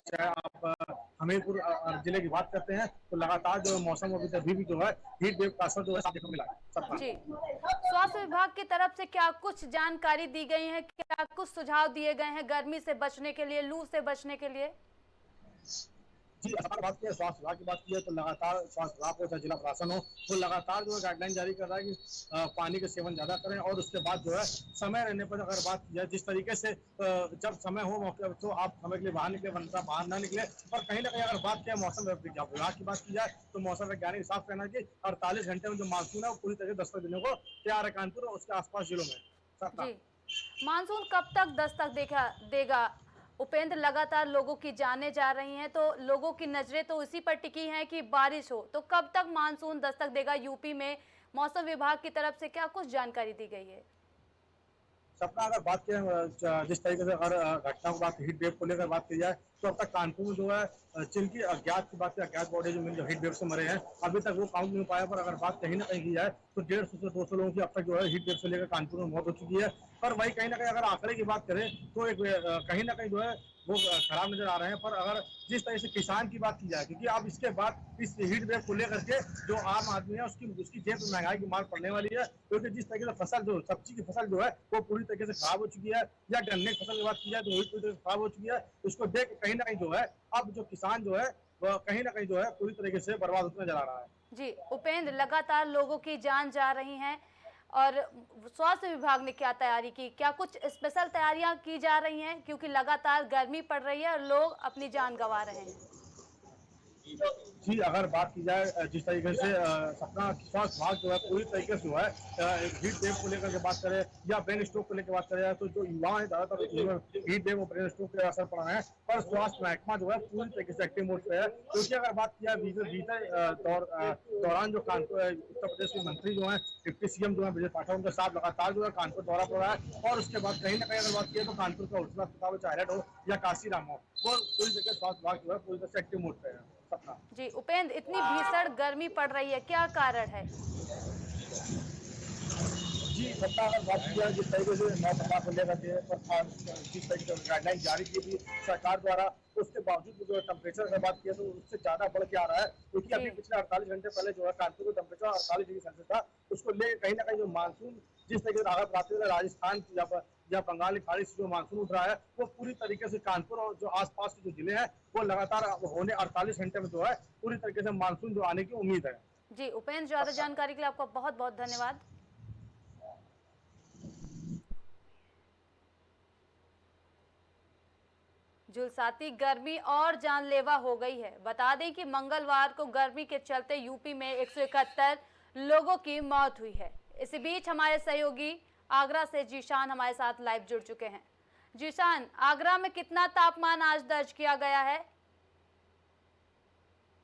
चाहे आप हमीरपुर जिले की बात करते हैं तो लगातार जो मौसम अभी भी जो है हीट वेव का असर जो है देखने को मिला है। जी, स्वास्थ्य विभाग की तरफ से क्या कुछ जानकारी दी गई है, क्या कुछ सुझाव दिए गए हैं गर्मी से बचने के लिए, लू से बचने के लिए? जी, अगर बात की स्वास्थ्य विभाग की बात की है तो लगातार स्वास्थ्य विभाग हो चाहे जिला प्रशासन हो वो लगातार जो है गाइडलाइन जारी कर रहा है कि पानी का सेवन ज्यादा करें और उसके बाद जो है समय रहने पर अगर बात की जाए जिस तरीके से जब समय हो मौके तो आप समय के लिए बाहर निकले, वरना बाहर ना निकले। पर कहीं ना कहीं अगर बात की मौसम विभाग की बात की जाए तो मौसम वैज्ञानिक साफ कहना कि 48 घंटे में जो मानसून है वो पूरी तरह से दस्तक देने को तैयार है कानपुर और उसके आसपास जिलों में। मानसून कब तक दस्तक देगा उपेंद्र? लगातार लोगों की जानें जा रही हैं तो लोगों की नजरें तो इसी पर टिकी हैं कि बारिश हो, तो कब तक मानसून दस्तक देगा यूपी में? मौसम विभाग की तरफ से क्या कुछ जानकारी दी गई है? सपना अगर बात करें जिस तरीके से अगर घटना की बात हीट वेव को लेकर बात की जाए तो अब तक कानपुर में जो है जिनकी अज्ञात की बात की अज्ञात बॉडी जो हीट वेव से मरे हैं अभी तक वो काउंट नहीं हो पाया। पर अगर बात कहीं ना कहीं की जाए तो 150 से 200 लोगों की अब तक जो है हीट वेव से लेकर कानपुर में मौत हो चुकी है। पर वही कहीं ना कहीं अगर आंकड़े की बात करें तो एक कहीं ना कहीं जो है वो खराब नजर आ रहे हैं। पर अगर जिस तरह से किसान की बात की जाए, क्योंकि अब इसके बाद इस हीट वेव को लेकर के जो आम आदमी है उसकी जेब में महंगाई की मार पड़ने वाली है, क्योंकि जिस तरीके से फसल जो सब्जी की फसल जो है वो पूरी तरीके से खराब हो चुकी है, या गन्ने की फसल की बात की जाए तो वही पूरी तरह से खराब हो चुकी है। उसको देख कहीं ना कहीं जो है अब जो किसान जो है वह कहीं ना कहीं जो है पूरी तरीके से बर्बाद होता नजर आ रहा है। जी उपेंद्र, लगातार लोगों की जान जा रही हैं और स्वास्थ्य विभाग ने क्या तैयारी की, क्या कुछ स्पेशल तैयारियां की जा रही हैं, क्योंकि लगातार गर्मी पड़ रही है और लोग अपनी जान गंवा रहे हैं? जी, अगर बात की जाए जिस तरीके से सपना स्वास्थ्य विभाग जो है पूरी तरीके से जो है हीट वेव को लेकर के बात करें या ब्रेन स्ट्रोक को लेकर बात करें तो जो युवा है ज्यादातर हीट वेव और ब्रेन स्ट्रोक के असर पड़ रहे हैं। पर स्वास्थ्य महकमा जो है पूरी तरीके से एक्टिव मोड पे है, क्योंकि अगर बात किया बीते दौरान जो कानपुर उत्तर प्रदेश के मंत्री जो है डिप्टी सीएम जो है विजय पाठक, उनके साथ लगातार जो है कानपुर दौरा पड़ रहा है। और उसके बाद कहीं ना कहीं अगर बात की तो कानपुर का उर्सला अस्पताल चाहे हो या काशीराम हो, वो पूरी तरीके से स्वास्थ्य विभाग जो है पूरी तरह से एक्टिव मोड पे है। जी उपेंद्र, इतनी भीषण गर्मी पड़ रही है, क्या कारण है? जी, सत्ता अगर बात की जाए जिस तरीके से नौ को लेकर जिस तरीके से गाइडलाइन जारी की थी सरकार द्वारा, उसके बावजूद जो टेम्परेचर की बात की तो उससे ज्यादा बढ़ के आ रहा है, क्योंकि अभी पिछले 48 घंटे पहले जो है कानपुर का टेम्परेचर 48 डिग्री सेल्सियस था। उसको ले कहीं ना कहीं जो मानसून जिस तरीके से राहत पाते हुए राजस्थान या बंगाल की खाड़ी से जो मानसून उठ रहा है वो पूरी तरीके से कानपुर और जो आसपास के जो जिले हैं वो लगातार होने 48 घंटे में जो है पूरी तरीके से मानसून जो आने की उम्मीद है। जी उपेंद्र, ज्यादा जानकारी के लिए आपका बहुत बहुत धन्यवाद। झुलसाती गर्मी और जानलेवा हो गई है। बता दें कि मंगलवार को गर्मी के चलते यूपी में 171 लोगों की मौत हुई है। इसी बीच हमारे सहयोगी आगरा से जीशान हमारे साथ लाइव जुड़ चुके हैं। जीशान, आगरा में कितना तापमान आज दर्ज किया गया है?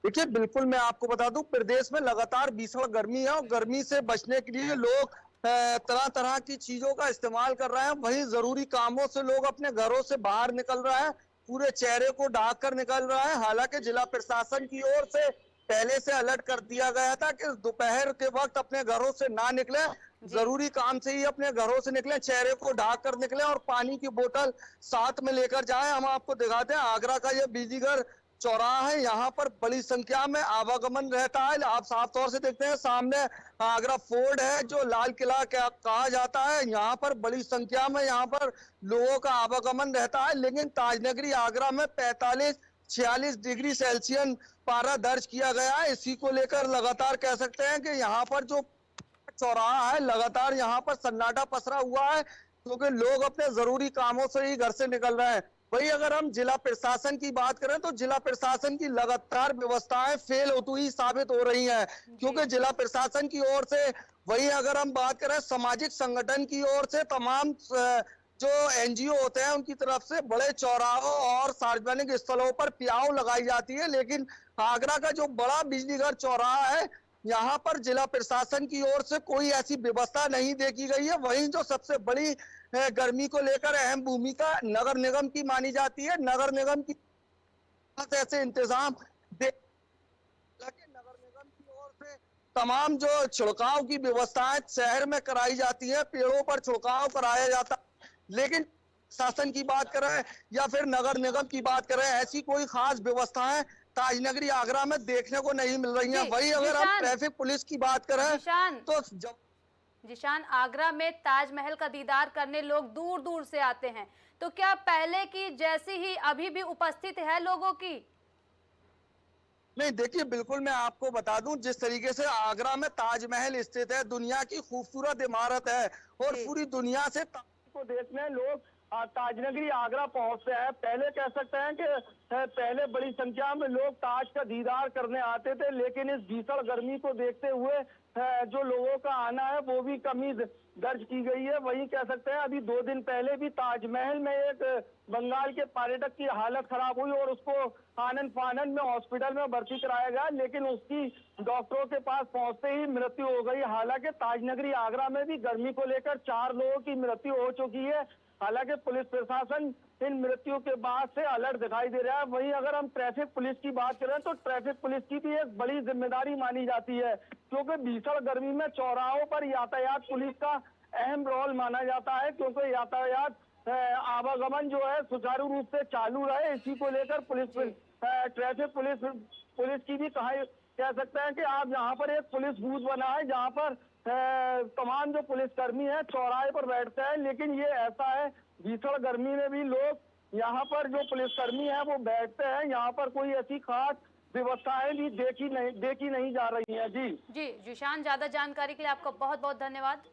देखिए, बिल्कुल मैं आपको बता दूं, प्रदेश में लगातार भीषण गर्मी है और गर्मी से बचने के लिए लोग तरह तरह की चीजों का इस्तेमाल कर रहे हैं। वहीं जरूरी कामों से लोग अपने घरों से बाहर निकल रहे हैं, पूरे चेहरे को ढक कर निकल रहा है। हालांकि जिला प्रशासन की ओर से पहले से अलर्ट कर दिया गया था कि दोपहर के वक्त अपने घरों से ना निकले, जरूरी काम से ही अपने घरों से निकले, चेहरे को ढक कर निकले और पानी की बोतल साथ में लेकर जाएं। हम आपको दिखाते हैं आगरा का ये बिजलीघर चौराहा है, यहाँ पर बड़ी संख्या में आवागमन रहता है। आप साफ तौर से देखते हैं सामने आगरा फोर्ट है जो लाल किला कहा जाता है, यहाँ पर बड़ी संख्या में यहाँ पर लोगों का आवागमन रहता है। लेकिन ताजनगरी आगरा में 45-46 डिग्री सेल्सियस पारा दर्ज किया गया है। इसी को लेकर लगातार कह सकते हैं कि यहाँ पर जो चौराहा है लगातार यहाँ पर सन्नाटा पसरा हुआ है, क्योंकि लोग अपने जरूरी कामों से ही घर से निकल रहे हैं। वही अगर हम जिला प्रशासन की बात करें तो जिला प्रशासन की लगातार व्यवस्थाएं फेल होती हुई साबित हो रही हैं, क्योंकि जिला प्रशासन की ओर से, वही अगर हम बात करें सामाजिक संगठन की ओर से, तमाम जो एनजीओ होते हैं उनकी तरफ से बड़े चौराहों और सार्वजनिक स्थलों पर प्याऊ लगाई जाती है, लेकिन आगरा का जो बड़ा बिजलीघर चौराहा है यहाँ पर जिला प्रशासन की ओर से कोई ऐसी व्यवस्था नहीं देखी गई है। वहीं जो सबसे बड़ी गर्मी को लेकर अहम भूमिका नगर निगम की मानी जाती है। नगर निगम की ऐसे इंतजाम नगर निगम की ओर से तमाम जो छिड़काव की व्यवस्थाएं शहर में कराई जाती है, पेड़ों पर छिड़काव कराया जाता है, लेकिन शासन की बात करें या फिर नगर निगम की बात करें, ऐसी कोई खास व्यवस्थाएं ताजनगरी आगरा में देखने को नहीं मिल रही हैं। वही अगर हम ट्रैफिक पुलिस की बात करें तो जिशान, आगरा में ताजमहल का दीदार करने लोग दूर दूर से आते हैं, तो क्या पहले की जैसी ही अभी भी उपस्थित है लोगों की? नहीं, देखिए बिल्कुल मैं आपको बता दूं, जिस तरीके से आगरा में ताजमहल स्थित है, दुनिया की खूबसूरत इमारत है और पूरी दुनिया से को देखने लोग ताजनगरी आगरा पहुंचते हैं। पहले कह सकते हैं कि पहले बड़ी संख्या में लोग ताज का दीदार करने आते थे, लेकिन इस भीषण गर्मी को देखते हुए जो लोगों का आना है वो भी कमी दर्ज की गई है। वहीं कह सकते हैं अभी 2 दिन पहले भी ताजमहल में एक बंगाल के पर्यटक की हालत खराब हुई और उसको आनन फानन में हॉस्पिटल में भर्ती कराया गया, लेकिन उसकी डॉक्टरों के पास पहुंचते ही मृत्यु हो गई। हालांकि ताजनगरी आगरा में भी गर्मी को लेकर 4 लोगों की मृत्यु हो चुकी है। हालांकि पुलिस प्रशासन इन मृत्यु के बाद से अलर्ट दिखाई दे रहा है। वहीं अगर हम ट्रैफिक पुलिस की बात करें तो ट्रैफिक पुलिस की भी एक बड़ी जिम्मेदारी मानी जाती है, क्योंकि भीषण गर्मी में चौराहों पर यातायात पुलिस का अहम रोल माना जाता है, क्योंकि यातायात आवागमन जो है सुचारू रूप से चालू रहे, इसी को लेकर ट्रैफिक पुलिस की भी कह सकते हैं कि आप यहाँ पर एक पुलिस बूथ बना है जहाँ पर तमाम जो पुलिसकर्मी है चौराहे पर बैठते हैं। लेकिन ये ऐसा है, भीषण गर्मी में भी लोग यहाँ पर जो पुलिसकर्मी है वो बैठते हैं। यहाँ पर कोई ऐसी खास व्यवस्थाएं भी देखी नहीं जा रही है। जी जिशान, ज्यादा जानकारी के लिए आपका बहुत बहुत धन्यवाद।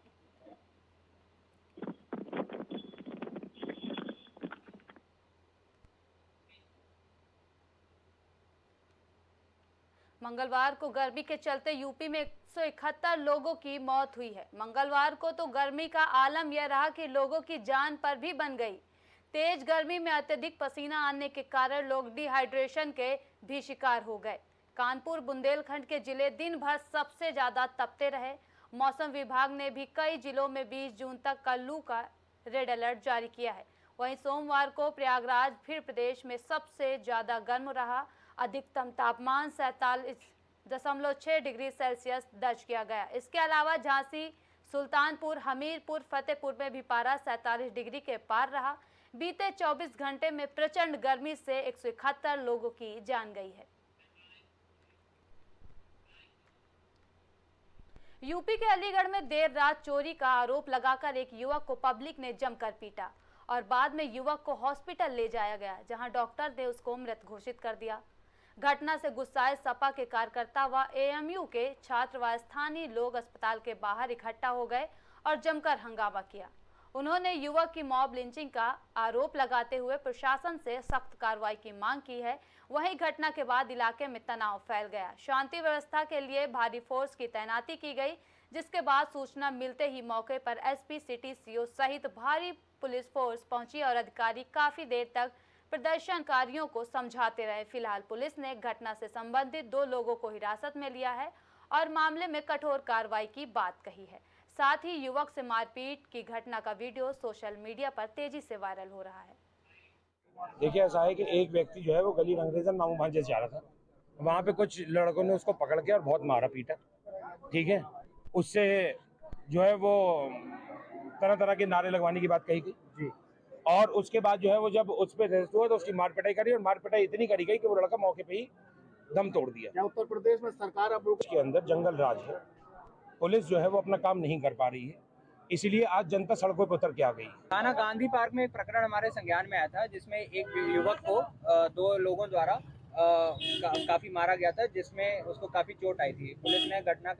मंगलवार को गर्मी के चलते यूपी में 171 लोगों की मौत हुई है। मंगलवार को तो गर्मी का आलम यह रहा कि लोगों की जान पर भी बन गई। तेज गर्मी में अत्यधिक पसीना आने के कारण लोग डिहाइड्रेशन के भी शिकार हो गए। कानपुर बुंदेलखंड के जिले दिन भर सबसे ज्यादा तपते रहे। मौसम विभाग ने भी कई जिलों में 20 जून तक का लू का रेड अलर्ट जारी किया है। वहीं सोमवार को प्रयागराज फिर प्रदेश में सबसे ज्यादा गर्म रहा। अधिकतम तापमान 47.6 डिग्री सेल्सियस दर्ज किया गया। इसके अलावा झांसी, सुल्तानपुर, हमीरपुर, फतेहपुर में भी पारा 47 डिग्री के पार रहा। बीते 24 घंटे में प्रचंड गर्मी से 171 लोगों की जान गई है। यूपी के अलीगढ़ में देर रात चोरी का आरोप लगाकर एक युवक को पब्लिक ने जमकर पीटा और बाद में युवक को हॉस्पिटल ले जाया गया, जहां डॉक्टर ने उसको मृत घोषित कर दिया। घटना से गुस्साए सपा के कार्यकर्ता व एएमयू के छात्र व स्थानीय लोग अस्पताल के बाहर इकट्ठा हो गए और जमकर हंगामा किया। उन्होंने युवक की मॉब लिंचिंग का आरोप लगाते हुए प्रशासन से सख्त कार्रवाई की मांग की है। वहीं घटना के बाद इलाके में तनाव फैल गया। शांति व्यवस्था के लिए भारी फोर्स की तैनाती की गई, जिसके बाद सूचना मिलते ही मौके पर एसपी, सिटी सीओ सहित भारी पुलिस फोर्स पहुंची और अधिकारी काफी देर तक प्रदर्शनकारियों को समझाते रहे। फिलहाल पुलिस ने घटना से संबंधित 2 लोगों को हिरासत में लिया है और मामले में कठोर कार्रवाई की बात कही है। साथ ही युवक से मारपीट की घटना का वीडियो सोशल मीडिया पर तेजी से वायरल हो रहा है। देखिए, ऐसा है कि एक व्यक्ति जो है वो गली रंगरेजन मामू भांजे जा रहा था। वहाँ पे कुछ लड़कों ने उसको पकड़ के और बहुत मारा पीटा। ठीक है, उससे जो है वो तरह तरह के नारे लगवाने की बात कही गई जी। और उसके बाद जो है वो जब उस पर रेस्ट हुआ तो उसकी मार पिटाई करी और मार पिटाई इतनी करी गई कि वो लड़का मौके पे ही दम तोड़ दिया। क्या उत्तर प्रदेश में सरकार अब के अंदर जंगल राज है, पुलिस जो है वो अपना काम नहीं कर पा रही है, इसीलिए आज जनता सड़कों पर उतर के आ गई। थाना गांधी पार्क में एक प्रकरण हमारे संज्ञान में आया था, जिसमें एक युवक को 2 लोगों द्वारा काफी मारा गया था, जिसमें उसको काफी चोट आई थी। पुलिस ने घटना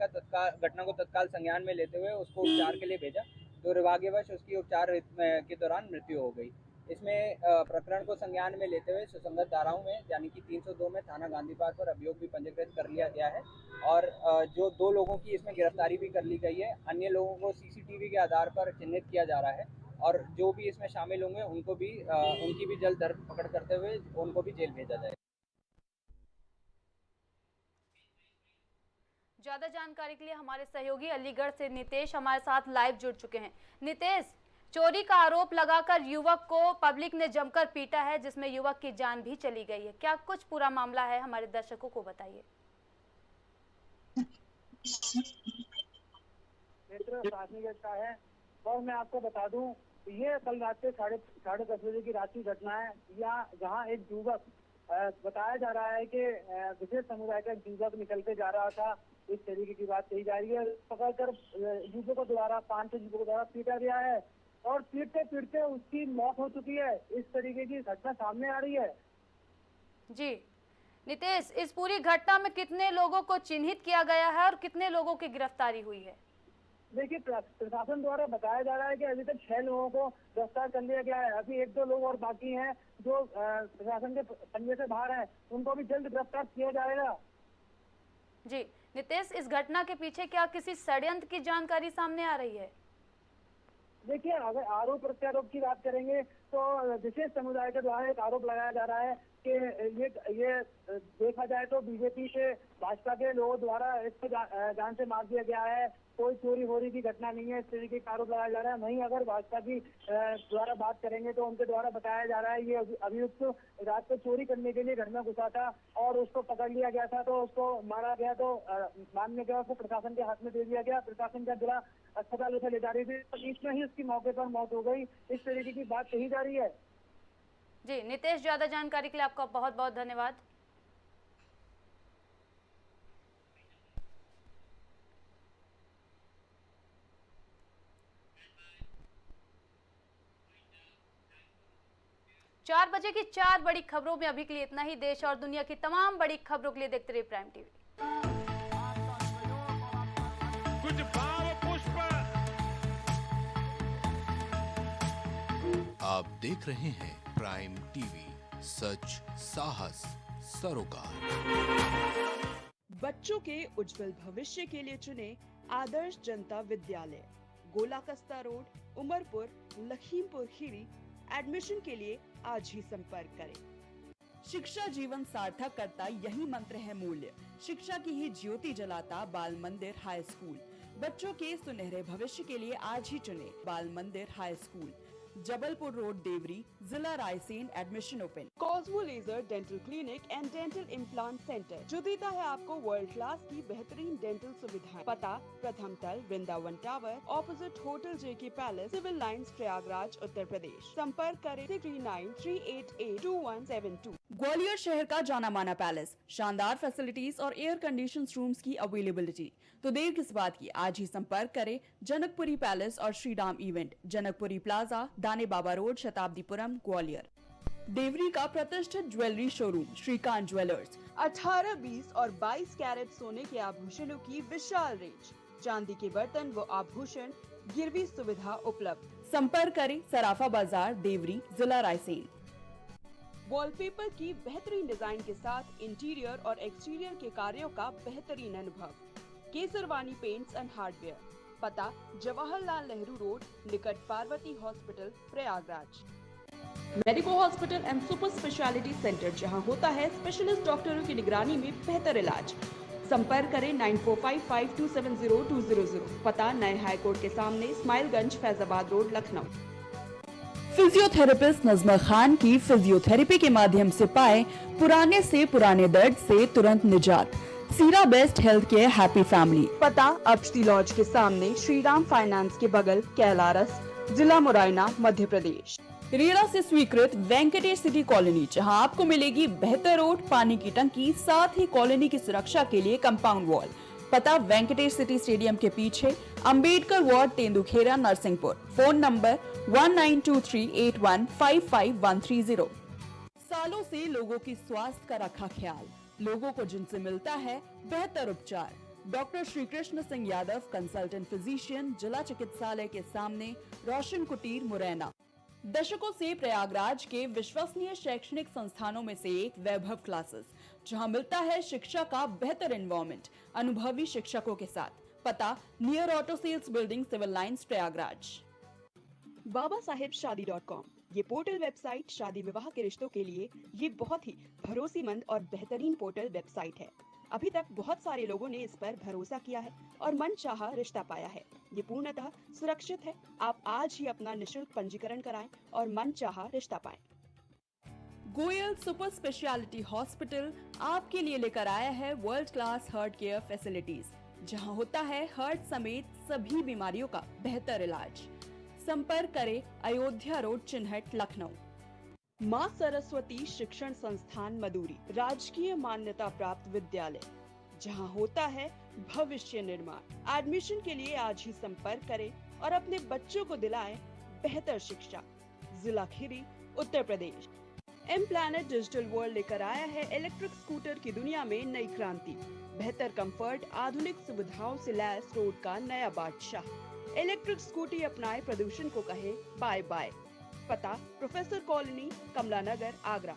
को तत्काल संज्ञान में लेते हुए उसको उपचार के लिए भेजा, तो दुर्भाग्यवश उसकी उपचार के दौरान मृत्यु हो गई। इसमें प्रकरण को संज्ञान में लेते हुए सुसंगत धाराओं में यानी कि 302 में थाना गांधी पार्क पर अभियोग भी पंजीकृत कर लिया गया है और जो 2 लोगों की इसमें गिरफ्तारी भी कर ली गई है। अन्य लोगों को सीसीटीवी के आधार पर चिन्हित किया जा रहा है और जो भी इसमें शामिल होंगे उनको भी उनकी भी जल्द धरपकड़ करते हुए उनको भी जेल भेजा जाए। ज्यादा जानकारी के लिए हमारे सहयोगी अलीगढ़ से नितेश हमारे साथ लाइव जुड़ चुके हैं। नितेश, चोरी का आरोप लगाकर युवक को पब्लिक ने जमकर पीटा है जिसमें युवक की जान भी चली गई है। क्या कुछ पूरा मामला है, हमारे दर्शकों को बताइए। प्राथमिक का है और मैं आपको बता दूं ये कल रात के साढ़े 10 बजे की रात की घटना है। यहाँ जहाँ एक युवक बताया जा रहा है कि विशेष समुदाय का युवक निकल के जा रहा था, इस तरीके की बात कही जा रही है। पकड़कर युवकों द्वारा 5 युवकों द्वारा पीटा गया है और पीटते पीटते उसकी मौत हो चुकी है। इस तरीके की घटना सामने आ रही है। जी नितेश, इस पूरी घटना में कितने लोगों को चिन्हित किया गया है और कितने लोगों की गिरफ्तारी हुई है? देखिए, प्रशासन द्वारा बताया जा रहा है कि अभी तक 6 लोगों को गिरफ्तार कर लिया गया है। अभी 1-2 लोग और बाकी हैं जो प्रशासन के पंजे से बाहर हैं, उनको भी जल्द गिरफ्तार किया जाएगा। जी नितेश, इस घटना के पीछे क्या किसी षड्यंत्र की जानकारी सामने आ रही है? देखिए, अगर आरोप प्रत्यारोप की बात करेंगे तो विशेष समुदाय के द्वारा एक आरोप लगाया जा रहा है कि ये देखा जाए तो बीजेपी से भाजपा के लोगों द्वारा इसको जान से मार दिया गया है। कोई चोरी वोरी की घटना नहीं है, इस तरीके का आरोप लगाया जा रहा है। वहीं अगर भाजपा की द्वारा बात करेंगे तो उनके द्वारा बताया जा रहा है ये अभियुक्त रात को चोरी करने के लिए घर में घुसा था और उसको पकड़ लिया गया था, तो उसको मारा गया, तो मारने के बाद उसको प्रशासन के हाथ में दे दिया गया। प्रशासन का जिला अस्पताल उसे ले जा रही थी, तो इसमें ही उसकी मौके पर मौत हो गई। इस तरीके की बात कही जा रही है। जी नितेश, ज्यादा जानकारी के लिए आपका बहुत बहुत धन्यवाद। चार बजे की 4 बड़ी खबरों में अभी के लिए इतना ही। देश और दुनिया की तमाम बड़ी खबरों के लिए देखते रहिए प्राइम टीवी। कुछ भाव पुष्प। आप देख रहे हैं प्राइम टीवी, सच साहस सरोकार। बच्चों के उज्जवल भविष्य के लिए चुने आदर्श जनता विद्यालय, गोला कस्ता रोड, उमरपुर, लखीमपुर खीरी। एडमिशन के लिए आज ही संपर्क करें। शिक्षा जीवन सार्थक करता यही मंत्र है मूल्य। शिक्षा की ही ज्योति जलाता बाल मंदिर हाई स्कूल। बच्चों के सुनहरे भविष्य के लिए आज ही चुने Bal Mandir high school, Jabalpur road, Deori, जिला Raisen. Admission open. Cosmo laser dental clinic and dental implant centre जो देता है आपको वर्ल्ड क्लास की बेहतरीन डेंटल सुविधाएं। पता प्रथम तल, वृंदावन टावर, ऑपोजिट होटल जेके palace, civil Lines, Prayagraj, Uttar Pradesh. संपर्क करें 3938822172। ग्वालियर शहर का जाना माना पैलेस, शानदार फैसिलिटीज और एयर कंडीशन रूम्स की अवेलेबिलिटी। तो देर किस बात की, आज ही संपर्क करें जनकपुरी पैलेस और श्रीराम इवेंट, जनकपुरी प्लाजा, दाने बाबा रोड, शताब्दीपुरम, ग्वालियर। देवरी का प्रतिष्ठित ज्वेलरी शोरूम श्रीकांत ज्वेलर्स, 18, 20 और 22 कैरेट सोने के आभूषणों की विशाल रेंज, चांदी के बर्तन व आभूषण, गिरवी सुविधा उपलब्ध। संपर्क करें सराफा बाजार, देवरी, जिला रायसेन। वॉलपेपर की बेहतरीन डिजाइन के साथ इंटीरियर और एक्सटीरियर के कार्यों का बेहतरीन अनुभव। Kesarwani paints and hardware. पता जवाहरलाल नेहरू रोड, निकट Parvati hospital, Prayagraj. Medico hospital and super speciality centre, जहां होता है स्पेशलिस्ट डॉक्टरों की निगरानी में बेहतर इलाज। संपर्क करें 9455270200। पता नए हाईकोर्ट के सामने, स्माइलगंज, फैजाबाद रोड, लखनऊ। फिजियोथेरेपिस्ट नजमा खान की फिजियोथेरेपी के माध्यम से पाए पुराने से पुराने दर्द से तुरंत निजात। सीरा best health care happy family. पता अपश्ती लॉज के सामने, श्रीराम फाइनेंस के बगल, कैलारस, जिला मुरैना, मध्य प्रदेश। रेरा से स्वीकृत वेंकटेश सिटी कॉलोनी, जहां आपको मिलेगी बेहतर रोड, पानी की टंकी, साथ ही कॉलोनी की सुरक्षा के लिए कंपाउंड वॉल। पता वेंकटेश सिटी स्टेडियम के पीछे, Ambedkar ward, Tendukheda, Narsinghpur. Phone number 192381553130। सालों से लोगों की स्वास्थ्य का रखा ख्याल, लोगों को जिनसे मिलता है बेहतर उपचार। Doctor Shri Krishna Singh Yadav, consultant physician, जिला चिकित्सालय के सामने, रोशन कुटीर, मुरैना। दशकों से प्रयागराज के विश्वसनीय शैक्षणिक संस्थानों में से एक वैभव क्लासेस, जहां मिलता है शिक्षा का बेहतर एनवायरनमेंट अनुभवी शिक्षकों के साथ। पता near auto sales building, Civil Lines, Prayagraj. BabaSahebShadi.com ये पोर्टल वेबसाइट शादी विवाह के रिश्तों के लिए ये बहुत ही भरोसेमंद और बेहतरीन पोर्टल वेबसाइट है। अभी तक बहुत सारे लोगों ने इस पर भरोसा किया है और मनचाहा रिश्ता पाया है। ये पूर्णतः सुरक्षित है। आप आज ही अपना निशुल्क पंजीकरण कराएं और मनचाहा रिश्ता पाएं। गोयल सुपर स्पेशलिटी हॉस्पिटल आपके लिए लेकर आया है world class heart care facilities, जहां होता है हार्ट समेत सभी बीमारियों का बेहतर इलाज। संपर्क करें अयोध्या रोड, चिन्हट, लखनऊ। माँ सरस्वती शिक्षण संस्थान मदुरी, राजकीय मान्यता प्राप्त विद्यालय, जहां होता है भविष्य निर्माण। एडमिशन के लिए आज ही संपर्क करें और अपने बच्चों को दिलाएं बेहतर शिक्षा। जिला Kheri, Uttar Pradesh. M planet digital world लेकर आया है इलेक्ट्रिक स्कूटर की दुनिया में नई क्रांति। बेहतर कंफर्ट, आधुनिक सुविधाओं से लैस रोड का नया बादशाह। इलेक्ट्रिक स्कूटी अपनाए, प्रदूषण को कहे बाय बाय। पता प्रोफेसर कॉलोनी, कमला नगर, आगरा।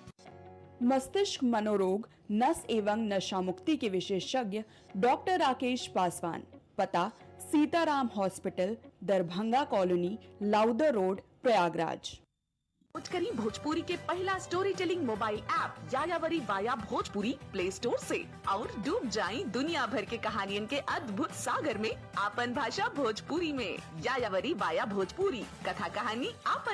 मस्तिष्क मनोरोग, नस एवं नशा मुक्ति के विशेषज्ञ डॉक्टर राकेश पासवान। पता Sitaram hospital, Darbhanga colony, Lowther road, Prayagraj. करी भोजपुरी के पहला story telling mobile app Yayavari via Bhojpuri play store से और डूब जाएं दुनिया भर के कहानियन के अद्भुत सागर में आपन भाषा भोजपुरी में। यायावरी वाया भोजपुरी, कथा कहानी आपन